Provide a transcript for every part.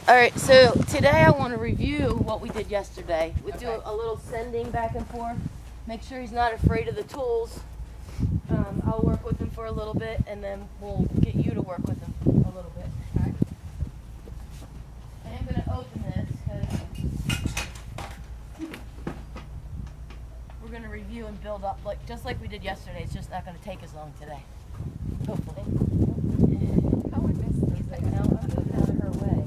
Alright, so today I want to review what we did yesterday. We do a little sending back and forth. Make sure he's not afraid of the tools. I'll work with him for a little bit, and then we'll get you to work with him a little bit. Okay. I am going to open this because we're going to review and build up just like we did yesterday. It's just not going to take as long today. Hopefully. Oh, I missed this. He's like, no, I'm moving out of her way.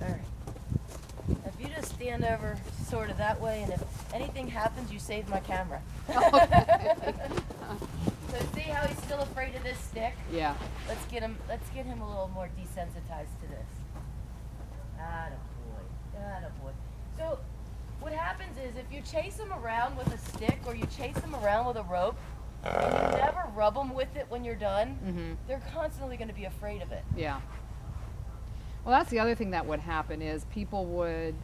Alright. If you just stand over sort of that way, and if anything happens, you save my camera. So see how he's still afraid of this stick? Yeah. Let's get him a little more desensitized to this. Attaboy. Attaboy. So what happens is if you chase him around with a stick or you chase him around with a rope and you never rub them with it when you're done, they're constantly going to be afraid of it. Yeah. Well, that's the other thing that would happen is people would,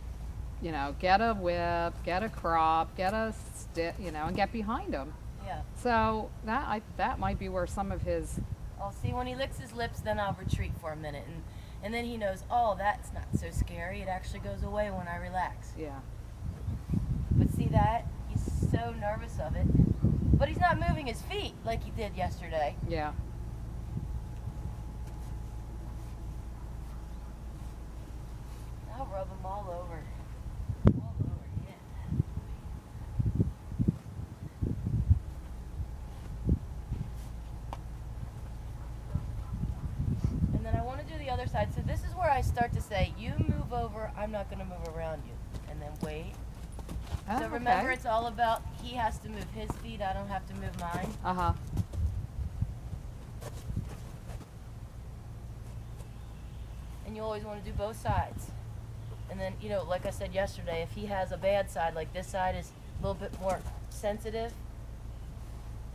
get a whip, get a crop, get a stick, and get behind him. Yeah. So that might be where some of his. I'll see when he licks his lips, then I'll retreat for a minute, and then he knows, oh, that's not so scary. It actually goes away when I relax. Yeah. But see that? He's so nervous of it. But he's not moving his feet like he did yesterday. Yeah. I'll rub him all over. All over, yeah. And then I want to do the other side. So this is where I start to say, you move over, I'm not going to move around you. And then wait. Oh, So remember, okay. it's all about he has to move his feet, I don't have to move mine. Uh-huh. And you always want to do both sides. And then, like I said yesterday, if he has a bad side, like this side is a little bit more sensitive,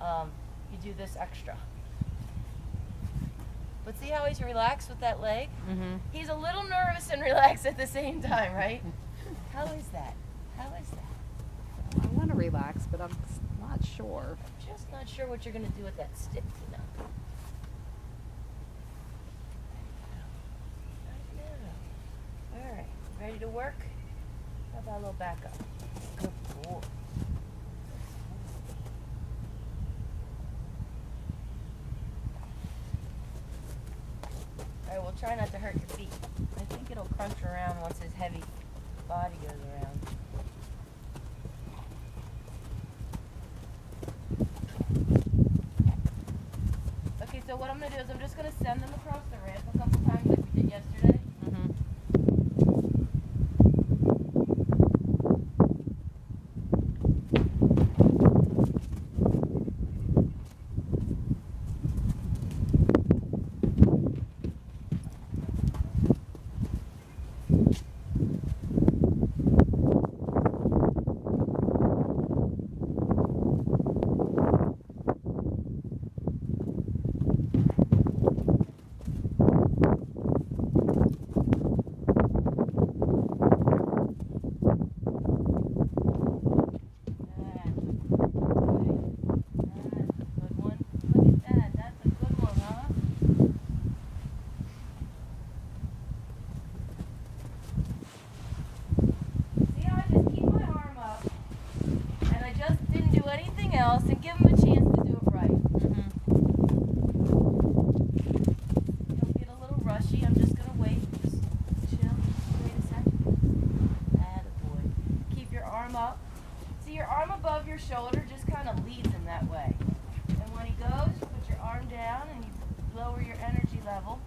you do this extra. But see how he's relaxed with that leg? Mm-hmm. He's a little nervous and relaxed at the same time, right? How is that? How is that? I want to relax, but I'm not sure. I'm just not sure what you're going to do with that stick, All right, ready to work? How about a little backup? Good boy. All right, we'll try not to hurt your feet. I think it'll crunch around once his heavy body goes around. Okay, so what I'm going to do is I'm just going to send them across the ramp a couple times like we did yesterday. Mm-hmm. Else and give him a chance to do it right. Don't get a little rushy. I'm just going to wait. Just chill. Wait a second. Attaboy. Keep your arm up. See, your arm above your shoulder just kind of leads him that way. And when he goes, you put your arm down and you lower your energy level.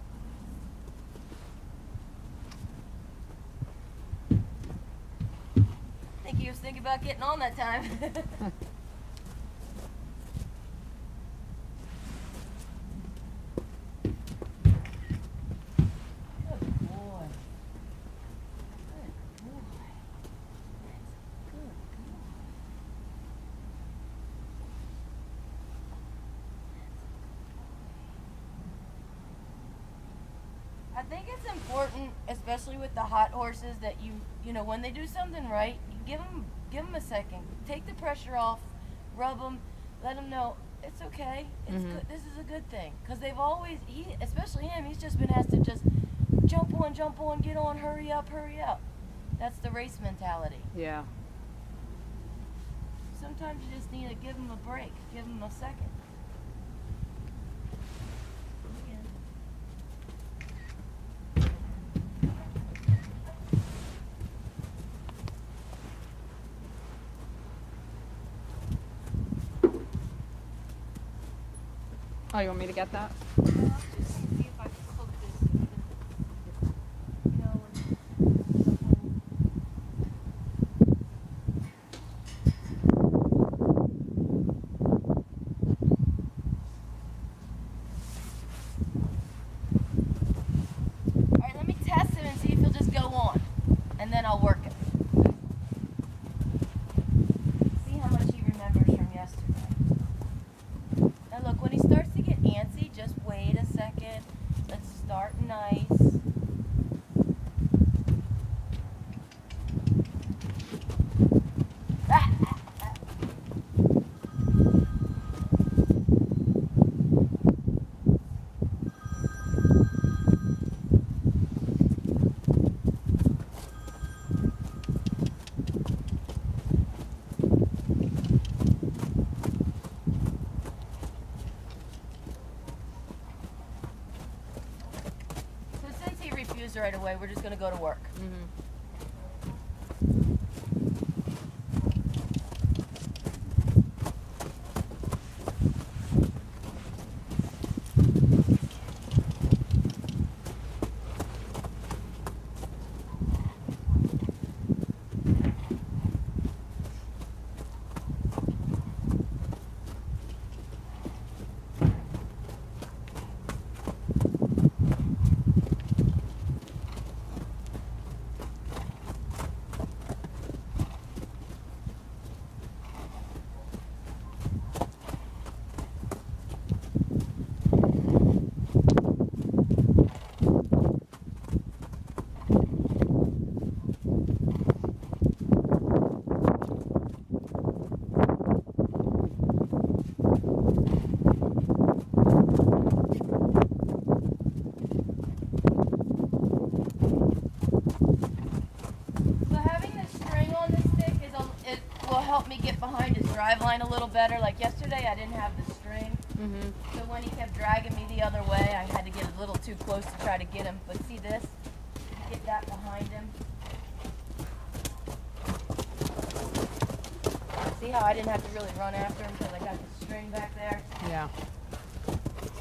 I think he was thinking about getting on that time. I think it's important, especially with the hot horses, that you when they do something right, you give them a second. Take the pressure off, rub them, let them know It's okay. It's good. This is a good thing because they've always, especially him, he's just been asked to just jump on, get on, hurry up, hurry up. That's the race mentality. Yeah. Sometimes you just need to give him a break, give him a second. Oh, you want me to get that? I'll just see if I can hook this. You know, all right, let me test him and see if he'll just go on, and then I'll work it. See how much he remembers from yesterday. Now look, when he starts to get antsy, just wait a second. Let's start nice. So since he refused right away, we're just going to go to work. So having the string on the stick it will help me get behind his drive line a little better. Like yesterday, I didn't have the string, so when he kept dragging me the other way, I had to get a little too close to try to get him. But see this? Get that behind him. See how I didn't have to really run after him because I got the string back there? Yeah.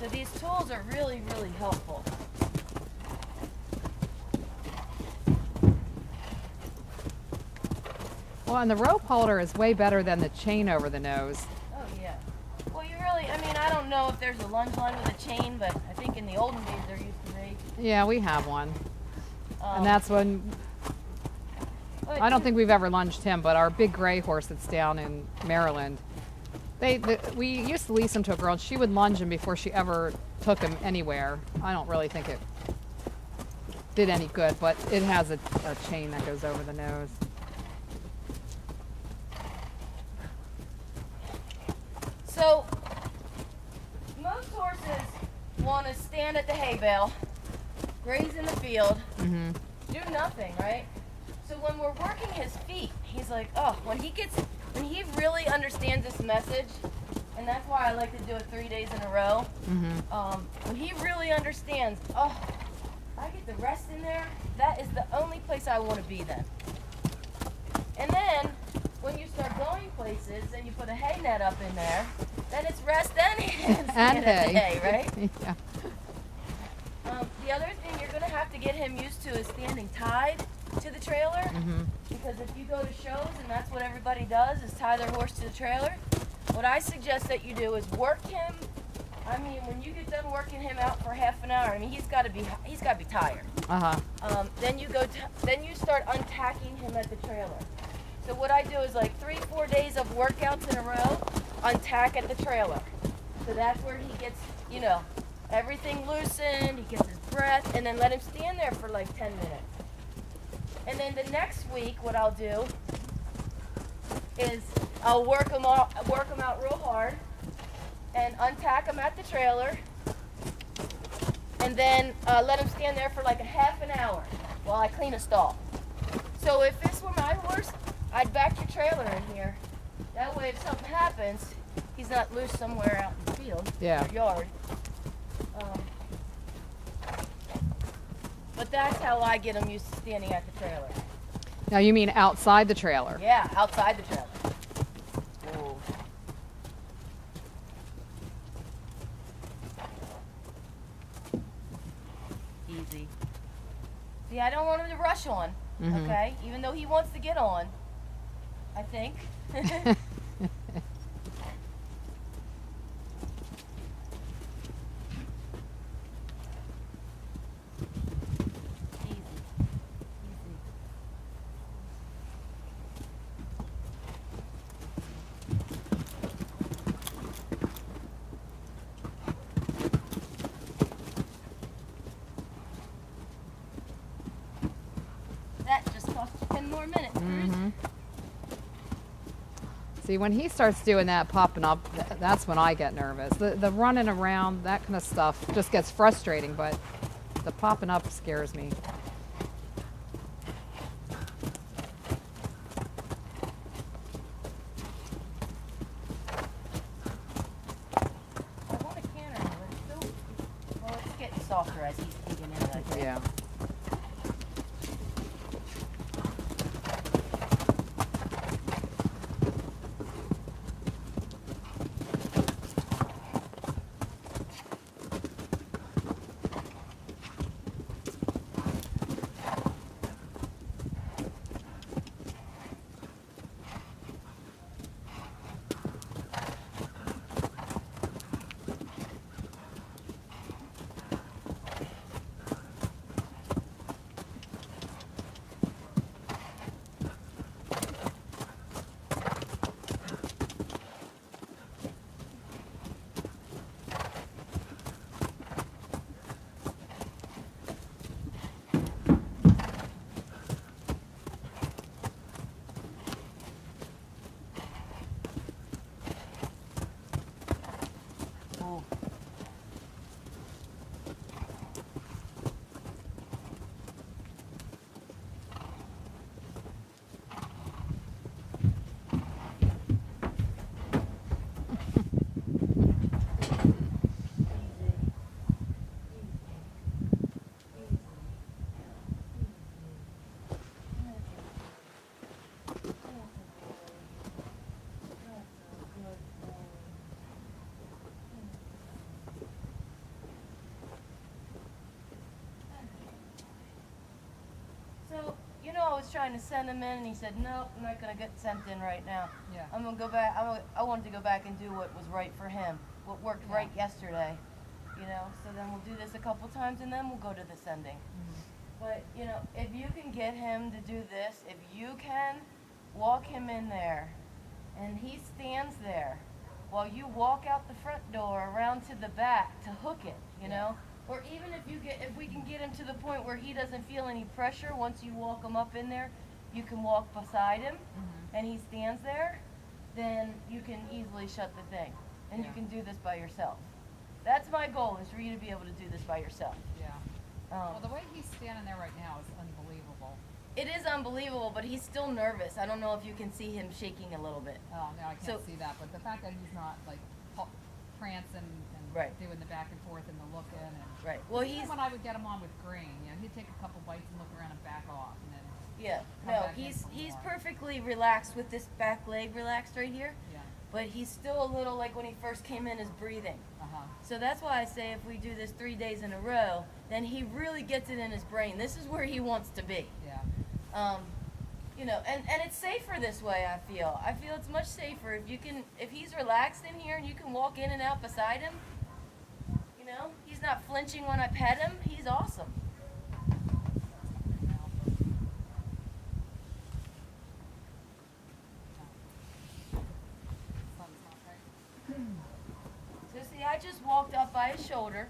So these tools are really, really helpful. Well, and the rope holder is way better than the chain over the nose. Oh yeah. Well, you really, I mean, I don't know if there's a lunge line with a chain, but I think in the olden days there used to be. Yeah, we have one. And that's when, but I don't think we've ever lunged him, but our big gray horse that's down in Maryland, we used to lease him to a girl, and she would lunge him before she ever took him anywhere. I don't really think it did any good, but it has a chain that goes over the nose. So, most horses want to stand at the hay bale, graze in the field, do nothing, right? So when we're working his feet, he's like, oh, when he really understands this message, and that's why I like to do it 3 days in a row. When he really understands, oh, I get the rest in there, that is the only place I want to be then. And then, when you start going places and you put a hay net up in there, then it's rest and stand at the hay, right? Yeah. The other thing you're going to have to get him used to is standing tied to the trailer. Because if you go to shows and that's what everybody does is tie their horse to the trailer, what I suggest that you do is work him. I mean, when you get done working him out for half an hour, I mean, he's got to be tired. Then you start untacking him at the trailer. So what I do is like 3-4 days of workouts in a row, untack at the trailer. So that's where he gets, you know, everything loosened, he gets his breath, and then let him stand there for like 10 minutes. And then the next week, what I'll do is I'll work him out real hard, and untack him at the trailer, and then let him stand there for like a half an hour while I clean a stall. So if this were my horse, I'd back your trailer in here. That way if something happens, he's not loose somewhere out in the field Yeah. or yard. But that's how I get him used to standing at the trailer. Now you mean outside the trailer? Yeah, outside the trailer. Ooh. Easy. See, I don't want him to rush on, okay? Even though he wants to get on, I think. Easy. Easy. That just cost you 10 more minutes, Cruze. See, when he starts doing that, popping up, that's when I get nervous. The running around, that kind of stuff just gets frustrating, but the popping up scares me. I want a canter, but it's still, well, it's getting softer as he's digging in, I think. Yeah. Ooh. So, you know, I was trying to send him in, and he said, "No, I'm not going to get sent in right now. Yeah. I'm going to go back. I wanted to go back and do what was right for him, what worked right yesterday, you know. So then we'll do this a couple times, and then we'll go to the sending. But, you know, if you can get him to do this, if you can walk him in there, and he stands there while you walk out the front door around to the back to hook it, you know. Or even if we can get him to the point where he doesn't feel any pressure once you walk him up in there, you can walk beside him and he stands there, then you can easily shut the thing. And you can do this by yourself. That's my goal, is for you to be able to do this by yourself. Yeah. Well, the way he's standing there right now is unbelievable. It is unbelievable, but he's still nervous. I don't know if you can see him shaking a little bit. Oh, no, I can't So- see that. But the fact that he's not like prancing and Right. doing the back and forth and the looking and Right. Well, even he's when I would get him on with green, you know, he'd take a couple bites and look around and back off, and then yeah. come No, back in he's some he's more. perfectly relaxed with this back leg relaxed right here. yeah, But he's still a little like when he first came in, his breathing. uh-huh. So that's why I say if we do this 3 days in a row, then he really gets it in his brain. This is where he wants to be. Yeah. You know, and it's safer this way, I feel. I feel it's much safer if he's relaxed in here and you can walk in and out beside him. You know, he's not flinching when I pet him. He's awesome. So see, I just walked up by his shoulder,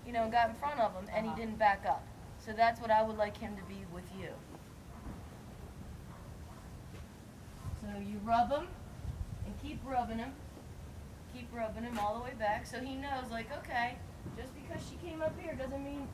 you know, and got in front of him, and he didn't back up. So that's what I would like him to be with you. So you rub him, and keep rubbing him. Keep rubbing him all the way back so he knows, like, okay, just because she came up here doesn't mean